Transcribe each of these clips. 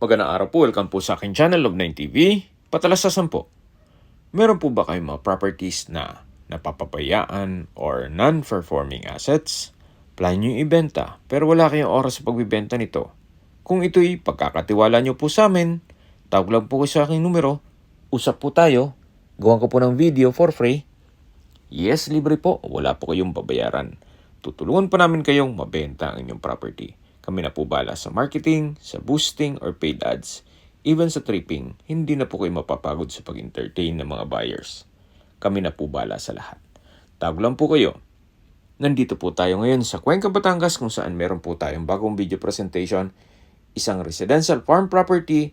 Magandang araw po, welcome po sa aking channel, Love9 TV. Patalasasan po, meron po ba kayong mga properties na napapabayaan or non-performing assets? Plan nyo ibenta pero wala kayong oras sa pagbibenta nito. Kung ito'y pagkakatiwala nyo po sa amin, tawag lang po kayo sa aking numero, usap po tayo, gawan ko po ng video for free. Yes, libre po, wala po kayong babayaran. Tutulungan pa namin kayong mabenta ang inyong property. Kami na po bala sa marketing, sa boosting or paid ads. Even sa tripping, hindi na po kayo mapapagod sa pag-entertain ng mga buyers. Kami na po bala sa lahat. Tawag lang po kayo. Nandito po tayo ngayon sa Cuenca, Batangas kung saan meron po tayong bagong video presentation. Isang residential farm property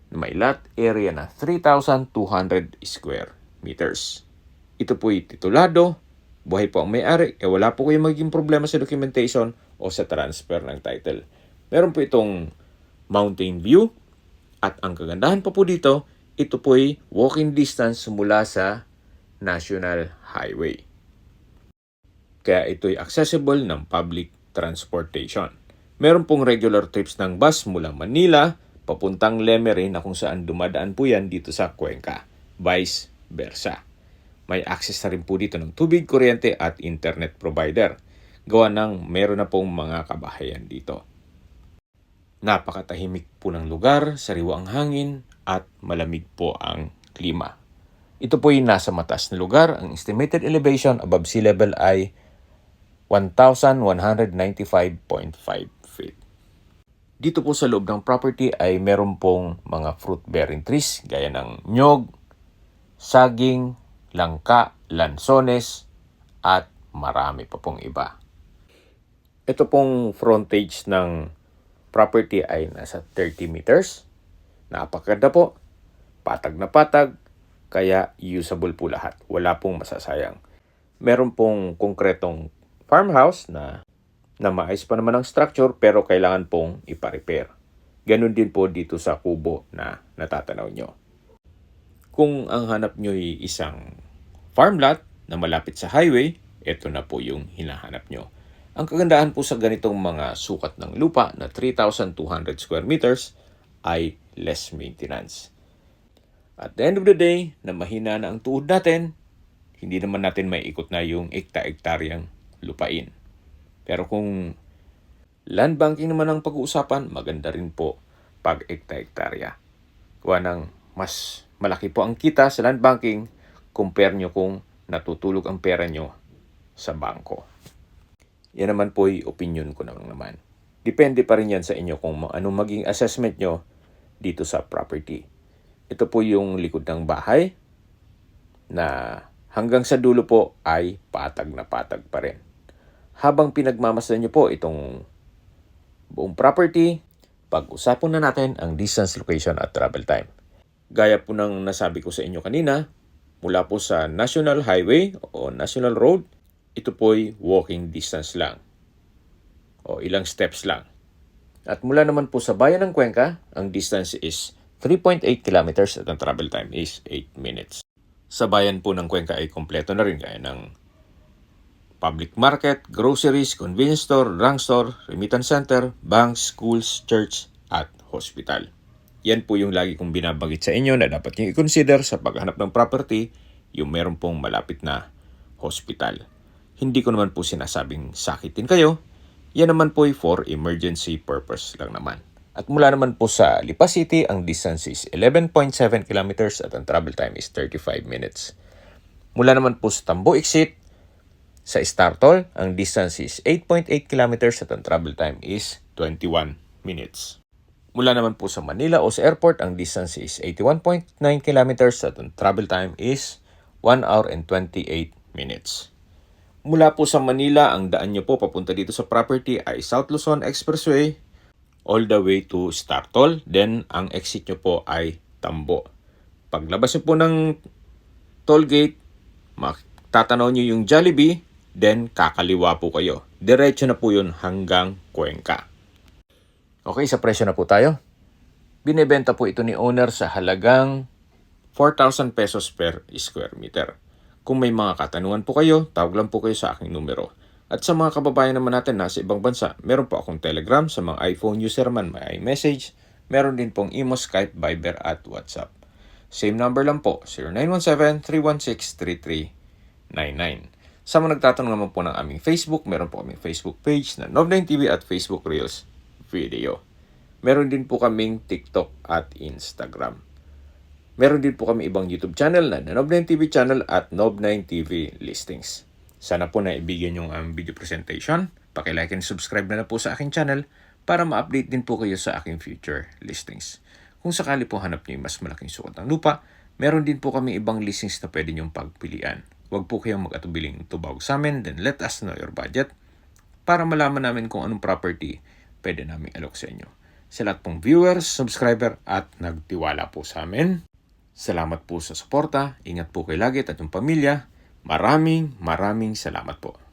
na may lot area na 3,200 square meters. Ito po'y titulado. Buhay po ang may-ari, wala po kayong magiging problema sa documentation o sa transfer ng title. Meron po itong mountain view at ang kagandahan pa po dito, ito po'y walking distance mula sa National Highway. Kaya ito'y accessible ng public transportation. Meron pong regular trips ng bus mula Manila, papuntang Lemery na kung saan dumadaan po yan dito sa Cuenca, vice versa. May access na rin po dito ng tubig, kuryente at internet provider. Gawa ng meron na pong mga kabahayan dito. Napakatahimik po ng lugar, sariwa ang hangin at malamig po ang klima. Ito po ay nasa mataas na lugar. Ang estimated elevation above sea level ay 1,195.5 feet. Dito po sa loob ng property ay meron pong mga fruit-bearing trees gaya ng nyog, saging, langka, lansones, at marami pa pong iba. Ito pong frontage ng property ay nasa 30 meters. Napakaganda po. Patag na patag, kaya usable po lahat. Wala pong masasayang. Meron pong konkretong farmhouse na maayos pa naman ang structure pero kailangan pong ipa-repair. Ganun din po dito sa kubo na natatanaw nyo. Kung ang hanap nyo ay isang farm lot na malapit sa highway, ito na po yung hinahanap nyo. Ang kagandahan po sa ganitong mga sukat ng lupa na 3,200 square meters ay less maintenance. At the end of the day, na mahina na ang tuhod natin, hindi naman natin may ikot na yung ekta-ektaryang lupain. Pero kung land banking naman ang pag-uusapan, maganda rin po pag ekta-ektarya. Kuha ng mas malaki po ang kita sa land banking, compare nyo kung natutulog ang pera nyo sa bangko. Yan naman po yung opinion ko naman. Depende pa rin yan sa inyo kung anong maging assessment nyo dito sa property. Ito po yung likod ng bahay na hanggang sa dulo po ay patag na patag pa rin. Habang pinagmamasdan nyo po itong buong property, pag-usapan na natin ang distance, location at travel time. Gaya po ng nasabi ko sa inyo kanina, mula po sa National Highway o National Road, ito po'y walking distance lang o ilang steps lang. At mula naman po sa bayan ng Cuenca, ang distance is 3.8 kilometers at ang travel time is 8 minutes. Sa bayan po ng Cuenca ay kompleto na rin gaya ng public market, groceries, convenience store, drugstore, remittance center, banks, schools, church at hospital. Yan po yung lagi kong binabanggit sa inyo na dapat nyo i-consider sa paghanap ng property, yung meron pong malapit na hospital. Hindi ko naman po sinasabing sakitin kayo. Yan naman po ay for emergency purpose lang naman. At mula naman po sa Lipa City, ang distance is 11.7 kilometers at ang travel time is 35 minutes. Mula naman po sa Tambo Exit, sa Startol, ang distance is 8.8 kilometers at ang travel time is 21 minutes. Mula naman po sa Manila o sa airport, ang distance is 81.9 kilometers at ang travel time is 1 hour and 28 minutes. Mula po sa Manila, ang daan nyo po papunta dito sa property ay South Luzon Expressway all the way to Startol. Then, ang exit nyo po ay Tambo. Paglabas nyo po ng toll gate, matatanaw nyo yung Jollibee, then kakaliwa po kayo. Diretso na po yun hanggang Cuenca. Okay, sa presyo na po tayo. Binebenta po ito ni owner sa halagang 4,000 pesos per square meter. Kung may mga katanungan po kayo, tawag lang po kayo sa aking numero. At sa mga kababayan naman natin nasa ibang bansa, meron po akong Telegram. Sa mga iPhone user man, may iMessage. Meron din pong Imo, Skype, Viber at WhatsApp. Same number lang po, 0917-316-3399. Sa mga nagtatanong naman po ng aming Facebook, meron po kaming Facebook page na Nob9TV at Facebook Reels Video. Meron din po kaming TikTok at Instagram. Meron din po kami ibang YouTube channel na Nob9TV channel at Nob9TV Listings. Sana po naibigyan yung video presentation. Paki-like and subscribe na po sa aking channel para ma-update din po kayo sa aking future listings. Kung sakali po hanap niyo yung mas malaking sukat ng lupa, meron din po kami ibang listings na pwede niyong pagpilian. Huwag po kayong mag-atubiling tumawag sa amin, then let us know your budget para malaman namin kung anong property pwede namin alok sa inyo. Sa lahat pong viewers, subscriber at nagtiwala po sa amin, salamat po sa suporta, ingat po kayo lagi at yung pamilya. Maraming salamat po.